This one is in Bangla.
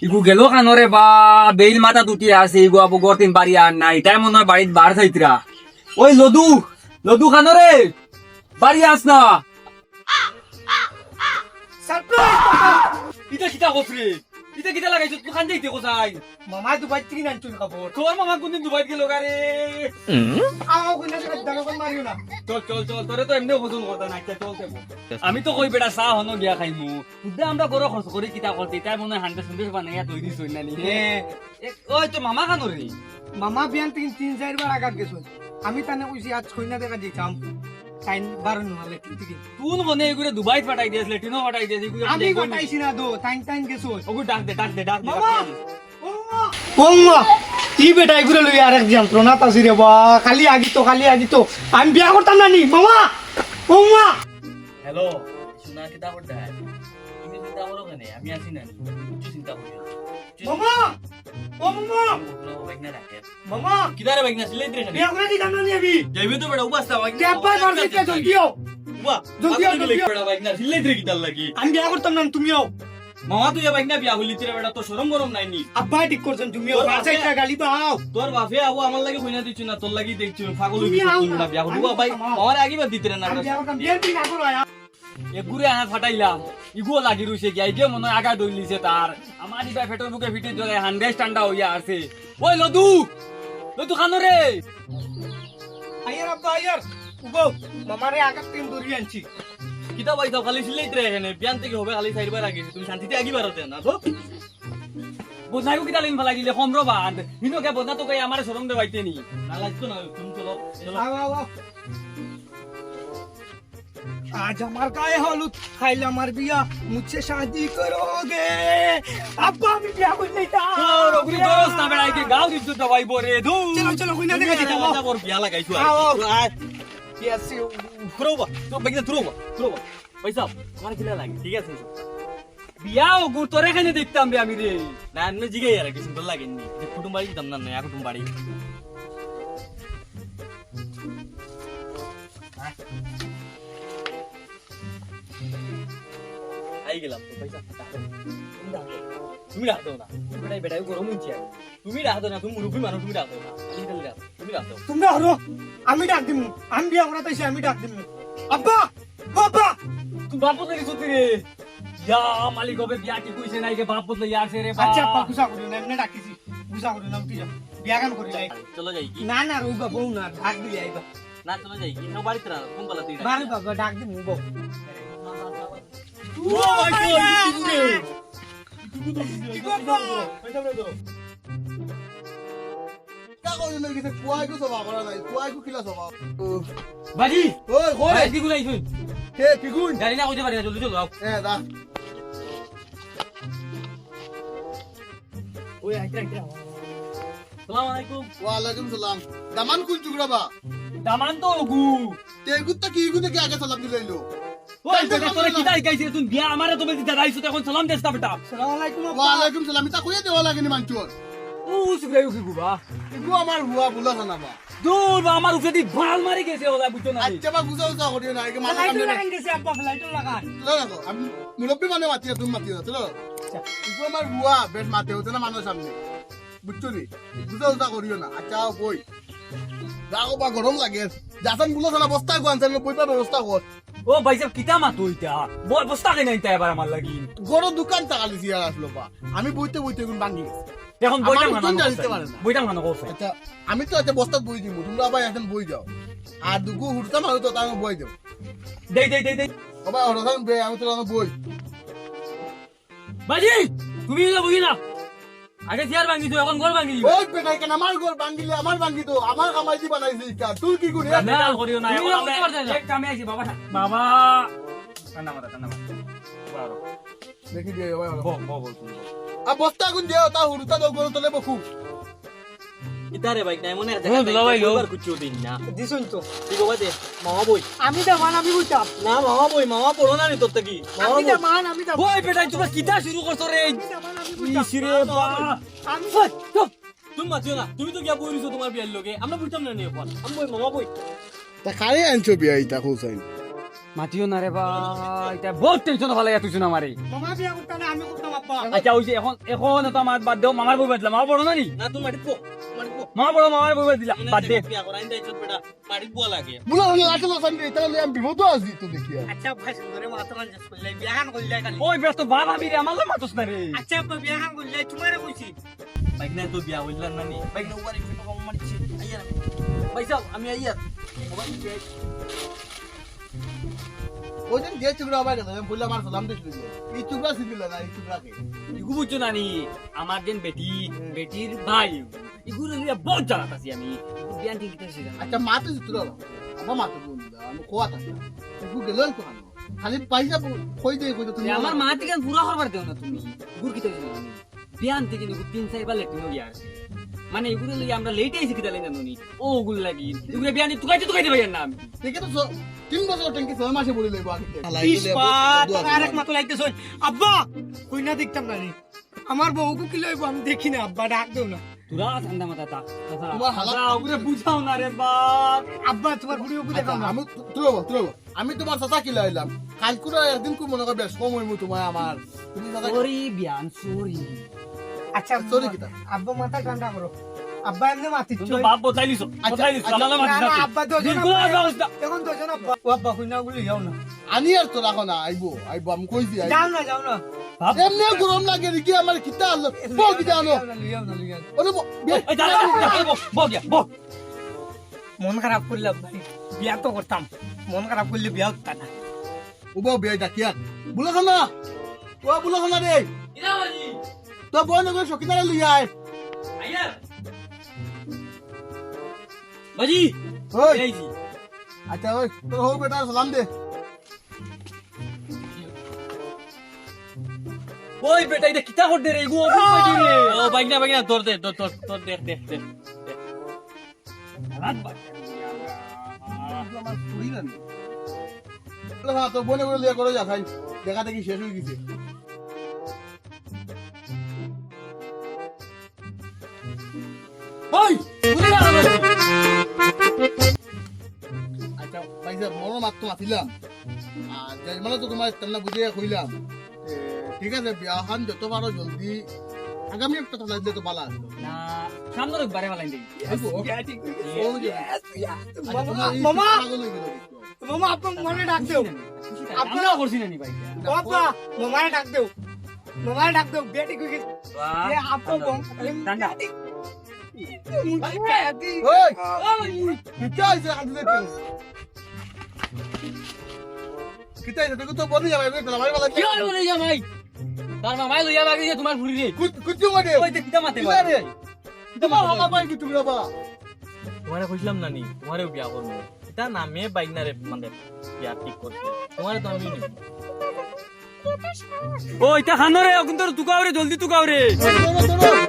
ইগু গেল কানরে বা বেইল মাথা দুটি আছে ইগু আবু গরতিন বাড়ি আর নাই তাই মনে হয় বাড়িত বার থাইতরা ওই লদু লদু খানরে বাড়ি আস না সারপ্রাইজ ইটা কিটা কসরে ইটা কিটা লাগাইছ তুই খান যাইতে কোথায় মামা দুবাই থেকে নানছুন খবর তোর মামা কোনদিন দুবাই গেল গারে আমাও কইনা সেটা দাগন মারিও না চল চল চল তোরে তো এমনি পছন্দ করতা না আচ্ছা চল আমি তো কই বেটা চা হনো গিয়া খাইমু বুদ্ধা আমরা গরো খরচ করে কিতা করতে তাই মনে হয় হান্ডা সন্দেশ বানাইয়া তৈরি হই না নি ওই তো মামা খানরে মামা বিয়ান তিন চার বার আগাত গেছো আমি তানে কইছি আজ কইনা দেখা দিতাম টাইম বারণ হলে ঠিক তুন মনে এগুলো দুবাই পাঠাই দিয়েছ লেটিনো পাঠাই দিয়েছ এগুলো আমি কইতাইছি না দো টাইম গেছো ওগু ডাক দে মামা ওম্মা ই বেটা এগুলো লই আরেক যন্ত্রণা তাসি রে বা খালি আগিতো আমি বিয়া করতাম না নি মামা ওম্মা হ্যালো শোনা কিতা করতে হয় তুমি চিন্তা করো কেন আমি আছি না কিছু চিন্তা করি মামা ও মামা মামা কিদারে বাইকনা সিলে দিরে বিয়া করে দিতাম না নি আমি যাইবে তো বেটা উবাস্তা বাইক দেব্বাই করতে জলদিও বাহ জলদি আও, জলদি আও। বেটা বাইকনা সিলে দিরে কিতাল লাগি আমি বিয়া করতাম না তুমিও মামা তুই বাইকনা বিয়া হলি তিরে বেটা তো শরম গরম নাই নি আব্বা ঠিক করছেন তুমিও তোর বাসায় বাপে- গালি পাও তোর বাপে আবু আমার লাগি কইনা দিছু না তোর লাগি দেখছু পাগল হই তুমি আও গেছিস না বিয়া হলি আমি ভাই আমার- আমার আগিবার দিতরে না আমি বিয়া করতাম বিয়ের দিন আগর আয়া এগুরে আনা ফাটাইলাম ইগো লাগি রইছে গিয়া ইগে মনে হয় আগা দইলিছে তার আমার ইবা ফেটর বুকে ফিটি জলে হান্ড্রেড ঠান্ডা হইয়া আছে ওই লদু লদু খানরে আয়ার আব্বা আয়ার উগো মামারে আগাত তিন দূরি আনছি কিতা বাইতা খালি সিলাই দিরে এখানে বিয়ান থেকে হবে খালি সাইডবার আগে তুমি শান্তিতে আগিবার হতে না তো বদনাইও কিতা লিন ফেলাই দিলে কমরো বাদ হিনোকে বদনা তো কই আমার শরম দে বাইতে নি না লাগতো না তুমি চলো চলো আও আও আও आज हमार गाय हलुद खाइला मार बिया मुझसे शादी करोगे अब्बा আমি বিয়া করতে চাই তোর ওগুলি দরস না বেড়াই কে গাও দিছ তো ভাই বরে দু চলো চলো কইনা দেখা তুমি যাও এটা বড় বিয়া লাগাইছো আও। আর यस यू থ্রোবা তো বেগনা থ্রোবা পয়সা আমার কিলা লাগে ঠিক আছে বিয়া ও গু তোর এখানে দেখতাম বে আমি রে না আমি জিগাই আর কি সুন্দর লাগেনি যে কুটুম বাড়ি দিতাম না না কুটুম বাড়ি আই গেলাম তো পয়সা তুমি রাখ দাও না বেটাই বেটাই গরম হচ্ছে তুমি রাখ দাও না তুমি মুরুবি মানুষ তুমি রাখ দাও না আমি তাহলে রাখ তুমি রাখ দাও তোমরা হরো আমি ডাক দিমু আমি বিয়া করাতে চাই আমি ডাক দিমু আব্বা বাবা তুই বাপ বদলে সত্যি রে ইয়া মালিক হবে বিয়া কি কইছে নাই কে বাপ বদলে ইয়ার রে বা আচ্ছা আব্বা গুসা করি না এমনি ডাকিছি গুসা করি না উঠি যা বিয়া গান করি লাই চলো যাই কি না না রুবা বউ না ডাক দিলি আইবা না চলো যাই কি নো বাড়িতে না কোন বলা তুই বারে বাবা ডাক দিমু বউ ও মাই গড কি করবো বাজি ওই কই কি গুলাই তুই কে কি গুণ গাড়ি না কইতে পারি না জলদি চলো আও দা ওই আইতা আইতা আসসালামু আলাইকুম ওয়ালাইকুম সালাম দামান কোন চুগড়া বা দামান তো গু তে গুত্তা কি গুনে কি আগে সালাম দিলাইলো ওই বেটা তোরে কি দাই গাইছিস তুই বিয়া আমারে তো বলতি দাইছো এখন সালাম দেস না বেটা আসসালামু আলাইকুম আব্বা ওয়ালাইকুম সালাম তা কইয়া দেওয়া লাগেনি মানচুর ও সুগ্রাই কি গুবা ইগু আমার হুয়া বুলা না বা দূর বা আমার উপরে দি ভাল মারি গেছে ওলা বুঝছো না আচ্ছা বা বুঝাও যা করিও না একে মাথা লাইট কামড়ে না লাগাই দিছে আব্বা লাইট লাগাই চলো দেখো আমি মুরব্বি মানে মাতি তুমি মাতি না চলো ইগু আমার হুয়া বেড মাতে হতে না মানুষ সামনে বুঝছো নি বুঝাও যা করিও না আচ্ছা কই যাও বা গরম লাগে যাসান বুলা না বস্তা গো আনছেন পয়সা ব্যবস্থা কর ও ভাই সাহেব কিতা মাতো ইটা বস্তা কেন ইটা এবার আমার লাগি গরো দোকান টাকালি সিয়ার আসলো বা আমি বইতে বইতে গুণ ভাঙি গেছে এখন বইটা আমার মানো উত্তর জানিতে পারে না। বইটা মানো কোসে আচ্ছা আমি তো একটা বস্তা বই দিব তোমরা আবার এখন বই যাও আর দুগু হুড়তাম আমি তো তার বই দেব দেই দেই দেই দেই আবার হরদান বে আমি তো বই বাজি তুমি না বুঝি না আগে চেয়ার ভাঙি তো এখন ঘর ভাঙি ওই বেটাই কেন আমার ঘর ভাঙিলে আমার ভাঙি তো আমার কামাই দি বানাইছি কা তুই কি গুনি না করিও না এখন আমরা এক কামে আইছি বাবা বাবা ঠান্ডা মাথা বারো দেখি দিয়ে ভাই বল তুমি আর বস্তা গুন দিও তা হুড়তা দাও গরো তলে বকু ইতারে বাইক নাই মনে আছে দুবার কুচিও দিন না দিছুন তো ঠিক আছে মামা বই আমি দামান আমি বুঝতাম না মামা বই মামা পড়ো না নি তোর থেকে আমি দামান আমি দামান বই বেটা তোমরা কিতা শুরু করছো রে আমি বুঝতাম ইসিরে বা আমি চুপ তুমি মাতিও না তুমি তো গিয়া বই রইছো তোমার বিয়ার লগে আমরা বুঝতাম না নি এখন আমি বই মামা বই তা খারে আনছো বিয়া ইতা খুসাইন মাতিও না রে বা এটা বহুত টেনশন ভালো লাগে তুই আমারে মামা বিয়া করতাম না আমি করতাম আব্বা আচ্ছা হইছে এখন তো আমার বাদ দেও মামার বউ বাদলা মামা বড় না নি না তুমি মাটিত মামা বড় মামার বউ বাদলা বাদ দে বিয়া করাইন দাইছত বেটা মাটিত বুয়া লাগে বুলা হলে লাঠি লসান দে তাহলে আমি বিপদ আছি তো দেখিয়া আচ্ছা ভাই সুন্দরে মাতমান জেস করলে বিয়া খান করলে কালি ওই ব্যস্ত বাবা বিরে আমার মাতস না রে আচ্ছা আব্বা বিয়া খান করলে তোমারে কইছি বাইক না তো বিয়া হইলাম না নি বাইক না উবার একটু কম মারছি আইয়া পয়সা আমি আইয়া ওই দিন যে চুগড়া আবার গেছে আমি বললাম আমার সালাম দিছিল এই চুগড়া ছিল না এই চুগড়াকে ইগু বুঝছো না নি আমার যেন বেটির ভাই ইগুলো লিয়া বহুত জানাত আছি আমি বিয়ান ঠিক কিতে শিখা আচ্ছা মাতে জিতলো আবার মাতে বললা আমি কোয়া থাকি তুই গেলেন তো খালি পয়সা কই দে কই তুমি আমার মা থেকে পুরা করবার দেও না তুমি গুর কিতে বিয়ান থেকে নিগু 3-4 বার লেটিনো গিয়া আছে মানে এগুলো লাগি আমরা লেট আইছি কিতা লাইনা ননি ও ওগুলো লাগি এগুলো বিয়ান তুকাইতে পারি না আমি ঠিক আছে তো 3 বছর ট্যাঙ্কি 6 মাসে বলে লইব আগে ইসপা আরেক মাতো লাগতেছ আব্বা কই না দেখতাম না রে আমার বউকে কি লইব আমি দেখি না আব্বা ডাক দেও না তুরা ঠান্ডা মাথা তা তোমার হালাত ওগুলো বুঝাও না রে বাপ আব্বা তোমার বুড়িও বুঝে আচ্ছা, দাও না আমি তুই আমি তোমার চাচা কি লাইলাম কালকুরা একদিন কো মনে কর বেশ কম হইমু তোমার আমার তুমি চাচা সরি বিয়ান সরি আচ্ছা সরি কিতা আব্বা মাথা ঠান্ডা করো আব্বা এমনি মাতি তুমি তো বাপ বতাইলিস বতাইলিস আচ্ছা, আমাদের মাথা না, আব্বা দুজন বিলকুল আব্বা। অবস্থা এখন দুজন আব্বা ও আব্বা কই না গুলি যাও না আনি আর তো রাখো না আইবো আমি কইছি যাও না যাও না বাপ এমনি গরম লাগে কি আমার কিতা আলো বউ কিতা আনো লিয়াও না লিয়াও ওরে এই দাঁড়া বল গিয়া বল মন খারাপ করলে ভাই বিয়া তো করতাম মন খারাপ করলে বিয়া হতো না উবো বিয়ে ডাকিয়া বুলা খানা ও বুলা খানা রে ইরা বাজি তো বই নগর সকিনারে লই আয় আইয়া বাজি ওই এইছি আচ্ছা ওই তোর হো বেটা সালাম দে ওই বেটা এটা কিতা করতে রে গো বাজি রে ও বাইক না তোর দে তোর দে রাত বাজ আমার পুরি না বুলা খানা তো বই নগর লিয়া করে যা খাই দেখা দেখি শেষ হয়ে গেছে ওই বুঝলি না আচ্ছা ভাইসা বড় মাত্র মাতিলাম আর যাই মানে তো তোমার তেমনা বুঝিয়ে কইলাম ঠিক আছে বিয়াখান যত পারো জলদি আগামী একটা তো লাগলে তো ভালো আসলো না সামনে একবারে মালাই দেই মামা মামা আপনি মনে ডাক দেও আপনারা করছি না নি ভাই ও আব্বা মামারে ডাক দেও মামারে ডাক দেও বেটি কই গেছে এ আপু বম ঠান্ডা ওই কিতা হইছে আনতে দে কিতা হইছে তুই তো বলি যাবে তো ভাই ভালো কি হইলো রে জামাই তার মামাই লইয়া লাগিছে তোমার ফুরি রে কুচু মনে ওই দেখ কিতা মাতে কিতা রে তোমার হালা পাই কি তুমি বাবা তোমারে কইছিলাম না নি তোমারেও বিয়া করবো এটা নামে বাইক না রে মানে বিয়া ঠিক করছে তোমারে তো আমি নিব ও এটা খানো রে কিন্তু তুকাও রে জলদি তুকাও রে ধরো